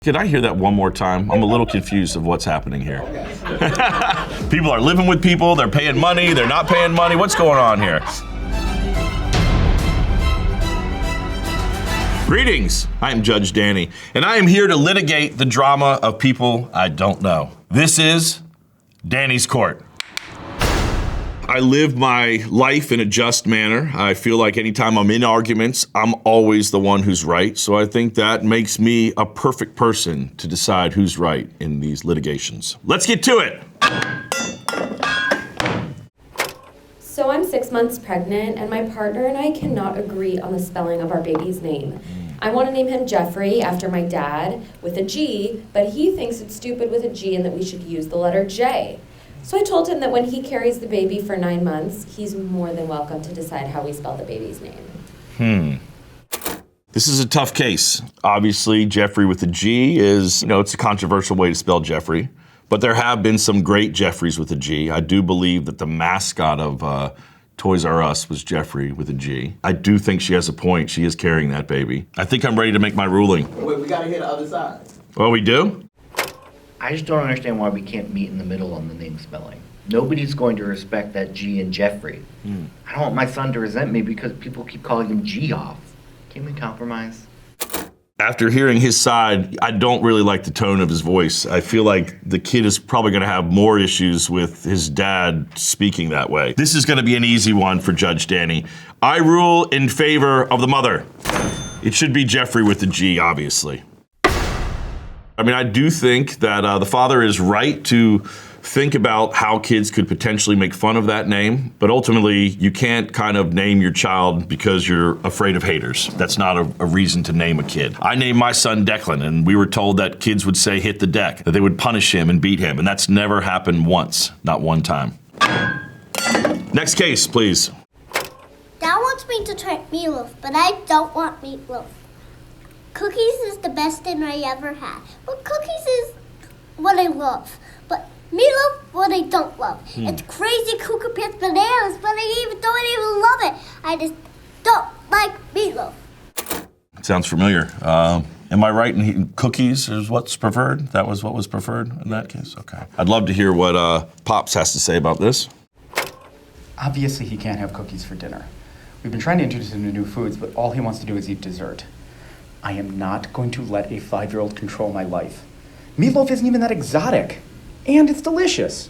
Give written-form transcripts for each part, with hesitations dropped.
Could I hear that one more time? I'm a little confused of what's happening here. People are living with people, they're paying money, they're not paying money. What's going on here? Greetings, I am Judge Danny, and I am here to litigate the drama of people I don't know. This is Danny's Court. I live my life in a just manner. I feel like anytime I'm in arguments, I'm always the one who's right. So I think that makes me a perfect person to decide who's right in these litigations. Let's get to it. So I'm 6 months pregnant, and my partner and I cannot agree on the spelling of our baby's name. I want to name him Jeffrey after my dad with a G, but he thinks it's stupid with a G and that we should use the letter J. So I told him that when he carries the baby for 9 months, he's more than welcome to decide how we spell the baby's name. This is a tough case. Obviously, Jeffrey with a G is, it's a controversial way to spell Jeffrey, but there have been some great Jeffreys with a G. I do believe that the mascot of Toys R Us was Jeffrey with a G. I do think she has a point. She is carrying that baby. I think I'm ready to make my ruling. Wait, we gotta hear the other side. Oh, we do? I just don't understand why we can't meet in the middle on the name spelling. Nobody's going to respect that G in Jeffrey. I don't want my son to resent me because people keep calling him G off. Can we compromise? After hearing his side, I don't really like the tone of his voice. I feel like the kid is probably gonna have more issues with his dad speaking that way. This is gonna be an easy one for Judge Danny. I rule in favor of the mother. It should be Jeffrey with the G, obviously. I mean, I do think that the father is right to think about how kids could potentially make fun of that name, but ultimately you can't kind of name your child because you're afraid of haters. That's not a reason to name a kid. I named my son Declan, and we were told that kids would say hit the deck, that they would punish him and beat him, and that's never happened once, not one time. Next case, please. Dad wants me to try meatloaf, but I don't want meatloaf. Cookies is the best dinner I ever had. But cookies is what I love. But meatloaf, what I don't love. It's crazy Cuckoo Pants bananas, but I don't even love it. I just don't like meatloaf. Sounds familiar. Am I right in cookies is what's preferred? That was what was preferred in that case? Okay. I'd love to hear what Pops has to say about this. Obviously, he can't have cookies for dinner. We've been trying to introduce him to new foods, but all he wants to do is eat dessert. I am not going to let a 5-year-old control my life. Meatloaf isn't even that exotic, and it's delicious.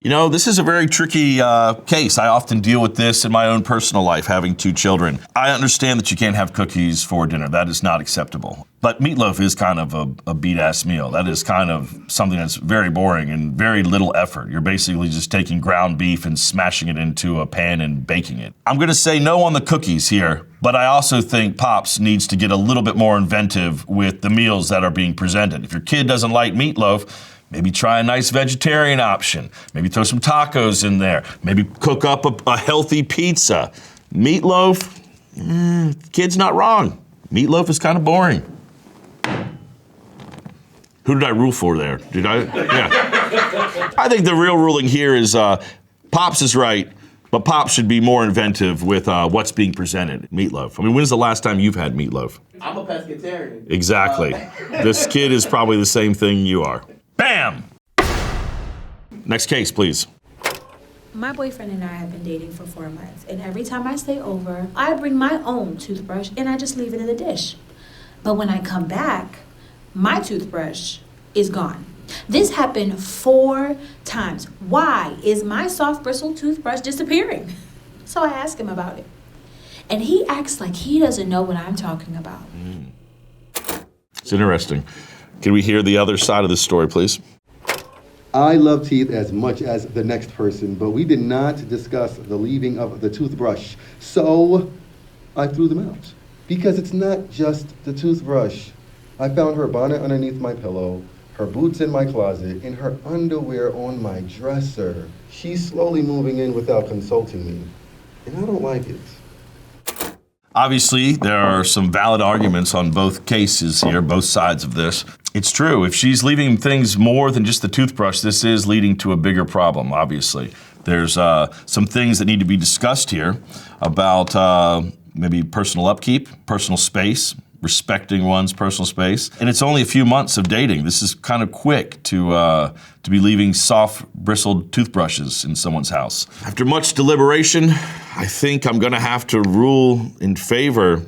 This is a very tricky case. I often deal with this in my own personal life, having 2 children. I understand that you can't have cookies for dinner. That is not acceptable. But meatloaf is kind of a beat-ass meal. That is kind of something that's very boring and very little effort. You're basically just taking ground beef and smashing it into a pan and baking it. I'm gonna say no on the cookies here, but I also think Pops needs to get a little bit more inventive with the meals that are being presented. If your kid doesn't like meatloaf, maybe try a nice vegetarian option. Maybe throw some tacos in there. Maybe cook up a healthy pizza. Meatloaf, kid's not wrong. Meatloaf is kind of boring. Who did I rule for there? Did I? Yeah. I think the real ruling here is Pops is right, but Pops should be more inventive with what's being presented. Meatloaf. I mean, when's the last time you've had meatloaf? I'm a pescatarian. Exactly. This kid is probably the same thing you are. Bam! Next case, please. My boyfriend and I have been dating for 4 months, and every time I stay over, I bring my own toothbrush and I just leave it in the dish. But when I come back, my toothbrush is gone. This happened 4 times. Why is my soft bristle toothbrush disappearing? So I asked him about it. And he acts like he doesn't know what I'm talking about. It's interesting. Can we hear the other side of this story, please? I love teeth as much as the next person, but we did not discuss the leaving of the toothbrush. So I threw them out because it's not just the toothbrush. I found her bonnet underneath my pillow, her boots in my closet, and her underwear on my dresser. She's slowly moving in without consulting me, and I don't like it. Obviously, there are some valid arguments on both cases here, both sides of this. It's true, if she's leaving things more than just the toothbrush, this is leading to a bigger problem, obviously. There's some things that need to be discussed here about maybe personal upkeep, personal space, respecting one's personal space. And it's only a few months of dating. This is kind of quick to be leaving soft, bristled toothbrushes in someone's house. After much deliberation, I think I'm gonna have to rule in favor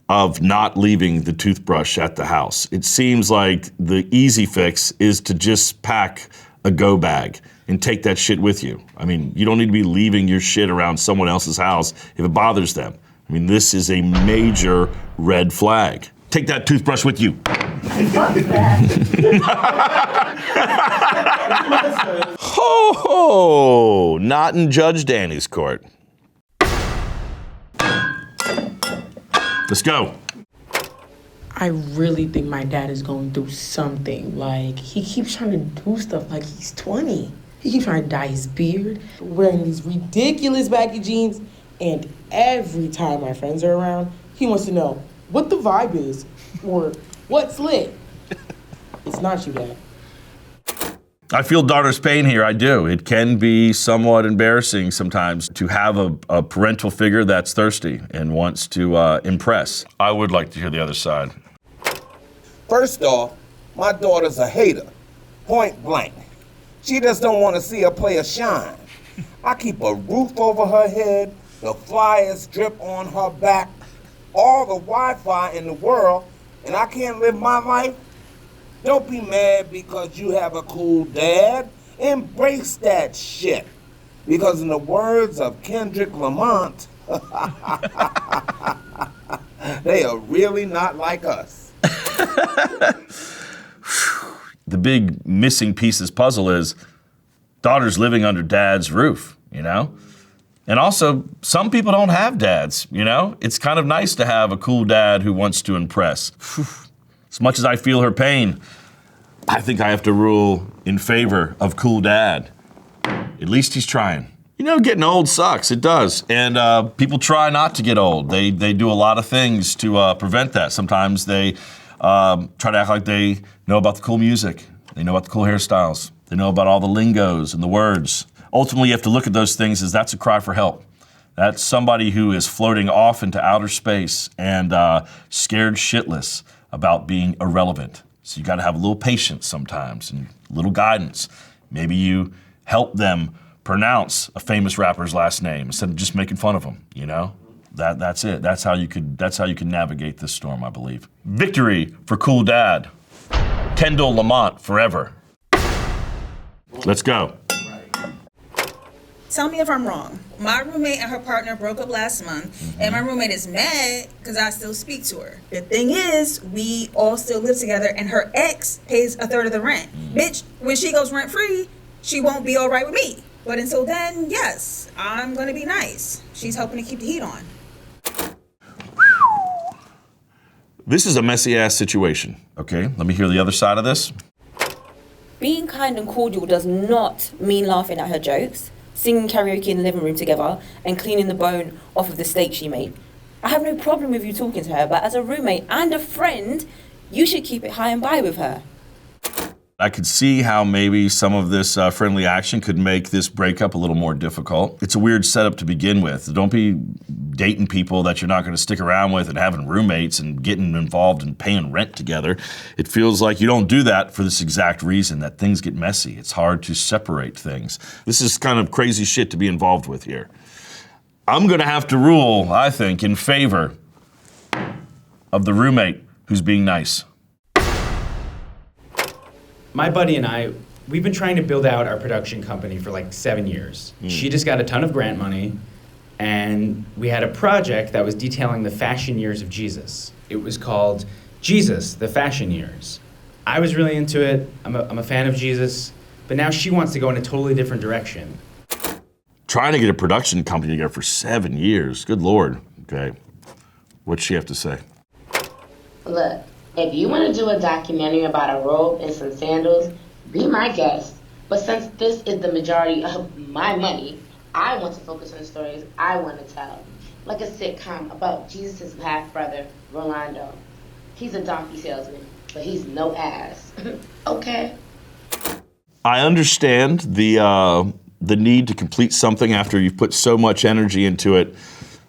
of not leaving the toothbrush at the house. It seems like the easy fix is to just pack a go bag and take that shit with you. I mean, you don't need to be leaving your shit around someone else's house if it bothers them. I mean, this is a major red flag. Take that toothbrush with you. Ho ho! Not in Judge Danny's court. Let's go. I really think my dad is going through something. Like, he keeps trying to do stuff like he's 20. He keeps trying to dye his beard, wearing these ridiculous baggy jeans, and every time my friends are around, he wants to know what the vibe is or what's lit. It's not you, Dad. I feel daughter's pain here, I do. It can be somewhat embarrassing sometimes to have a parental figure that's thirsty and wants to impress. I would like to hear the other side. First off, my daughter's a hater, point blank. She just don't want to see a player shine. I keep a roof over her head, the flyers drip on her back, all the Wi-Fi in the world, and I can't live my life? Don't be mad because you have a cool dad. Embrace that shit. Because in the words of Kendrick Lamont, they are really not like us. The big missing piece of this puzzle is daughter's living under dad's roof, you know? And also, some people don't have dads, you know? It's kind of nice to have a cool dad who wants to impress. As much as I feel her pain, I think I have to rule in favor of cool dad. At least he's trying. You know, getting old sucks, it does. And people try not to get old. They do a lot of things to prevent that. Sometimes they try to act like they know about the cool music. They know about the cool hairstyles. They know about all the lingos and the words. Ultimately, you have to look at those things as that's a cry for help. That's somebody who is floating off into outer space and scared shitless about being irrelevant. So you gotta have a little patience sometimes and a little guidance. Maybe you help them pronounce a famous rapper's last name instead of just making fun of them, you know? That's it. That's how you can navigate this storm, I believe. Victory for cool dad. Kendall Lamont forever. Let's go. Tell me if I'm wrong. My roommate and her partner broke up last month, and my roommate is mad because I still speak to her. The thing is, we all still live together, and her ex pays a third of the rent. Bitch, when she goes rent-free, she won't be all right with me. But until then, yes, I'm gonna be nice. She's helping to keep the heat on. This is a messy-ass situation, okay? Let me hear the other side of this. Being kind and cordial does not mean laughing at her jokes, singing karaoke in the living room together, and cleaning the bone off of the steak she made. I have no problem with you talking to her, but as a roommate and a friend, you should keep it high and by with her. I could see how maybe some of this friendly action could make this breakup a little more difficult. It's a weird setup to begin with. Don't be dating people that you're not going to stick around with and having roommates and getting involved and paying rent together. It feels like you don't do that for this exact reason, that things get messy. It's hard to separate things. This is kind of crazy shit to be involved with here. I'm going to have to rule, I think, in favor of the roommate who's being nice. My buddy and I, we've been trying to build out our production company for like 7 years. She just got a ton of grant money, and we had a project that was detailing the fashion years of Jesus. It was called Jesus, the Fashion Years. I was really into it. I'm a fan of Jesus, but now she wants to go in a totally different direction. Trying to get a production company together for 7 years. Good Lord. Okay. What's she have to say? Look, if you want to do a documentary about a robe and some sandals, be my guest. But since this is the majority of my money, I want to focus on the stories I want to tell. Like a sitcom about Jesus' half-brother, Rolando. He's a donkey salesman, but he's no ass. Okay? I understand the need to complete something after you've put so much energy into it,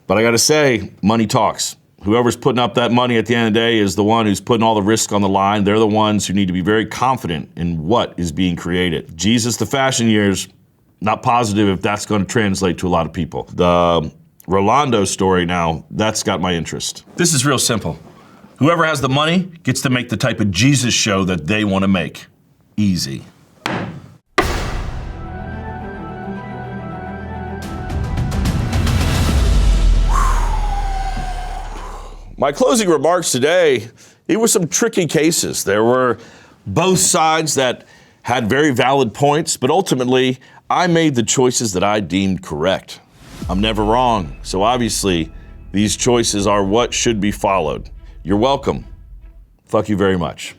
but I gotta say, money talks. Whoever's putting up that money at the end of the day is the one who's putting all the risk on the line. They're the ones who need to be very confident in what is being created. Jesus, the fashion years, not positive if that's going to translate to a lot of people. The Rolando story now, that's got my interest. This is real simple. Whoever has the money gets to make the type of Jesus show that they want to make. Easy. My closing remarks today, it were some tricky cases. There were both sides that had very valid points, but ultimately, I made the choices that I deemed correct. I'm never wrong, so obviously, these choices are what should be followed. You're welcome. Fuck you very much.